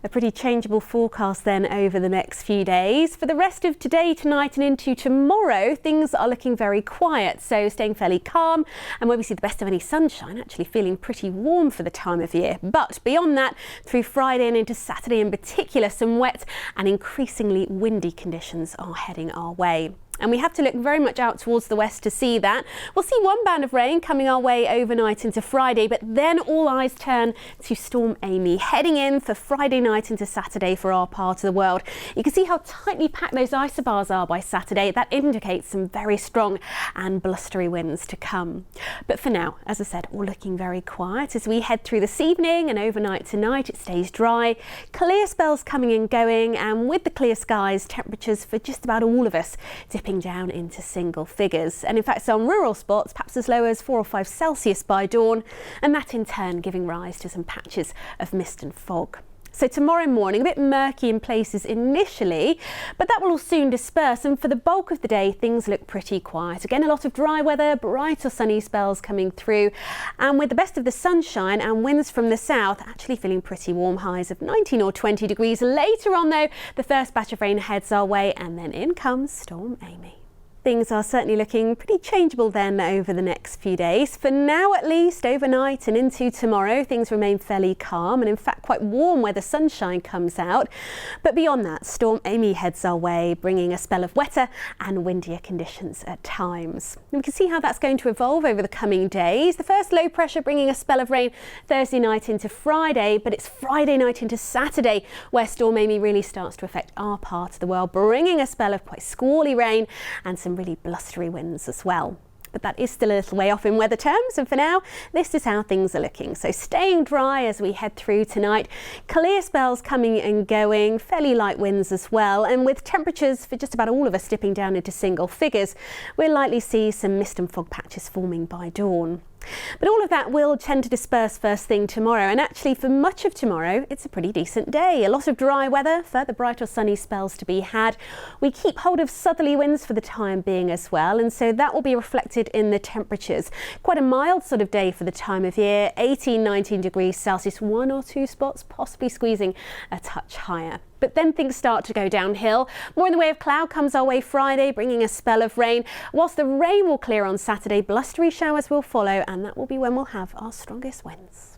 A pretty changeable forecast then over the next few days. For the rest of today, tonight and into tomorrow, things are looking very quiet, so staying fairly calm, and where we see the best of any sunshine, actually feeling pretty warm for the time of year. But beyond that, through Friday and into Saturday in particular, some wet and increasingly windy conditions are heading our way. And we have to look very much out towards the west to see that. We'll see one band of rain coming our way overnight into Friday, but then all eyes turn to Storm Amy, heading in for Friday night into Saturday for our part of the world. You can see how tightly packed those isobars are by Saturday. That indicates some very strong and blustery winds to come. But for now, as I said, all looking very quiet. As we head through this evening and overnight tonight, it stays dry. Clear spells coming and going, and with the clear skies, temperatures for just about all of us dipping down into single figures, and in fact some rural spots perhaps as low as 4 or 5 Celsius by dawn, and that in turn giving rise to some patches of mist and fog. So tomorrow morning, a bit murky in places initially, but that will all soon disperse, and for the bulk of the day things look pretty quiet. Again, a lot of dry weather, bright or sunny spells coming through, and with the best of the sunshine and winds from the south, actually feeling pretty warm, highs of 19 or 20 degrees. Later on though, the first batch of rain heads our way, and then in comes Storm Amy. Things are certainly looking pretty changeable then over the next few days. For now at least, overnight and into tomorrow, things remain fairly calm and in fact quite warm where the sunshine comes out. But beyond that, Storm Amy heads our way, bringing a spell of wetter and windier conditions at times. And we can see how that's going to evolve over the coming days. The first low pressure bringing a spell of rain Thursday night into Friday, but it's Friday night into Saturday where Storm Amy really starts to affect our part of the world, bringing a spell of quite squally rain and some really blustery winds as well. But that is still a little way off in weather terms, and for now this is how things are looking. So staying dry as we head through tonight, clear spells coming and going, fairly light winds as well, and with temperatures for just about all of us dipping down into single figures, we'll likely see some mist and fog patches forming by dawn. But all of that will tend to disperse first thing tomorrow, and actually for much of tomorrow it's a pretty decent day. A lot of dry weather, further bright or sunny spells to be had. We keep hold of southerly winds for the time being as well, and so that will be reflected in the temperatures. Quite a mild sort of day for the time of year, 18-19 degrees Celsius, 1 or 2 spots possibly squeezing a touch higher. But then things start to go downhill. More in the way of cloud comes our way Friday, bringing a spell of rain. Whilst the rain will clear on Saturday, blustery showers will follow, and that will be when we'll have our strongest winds.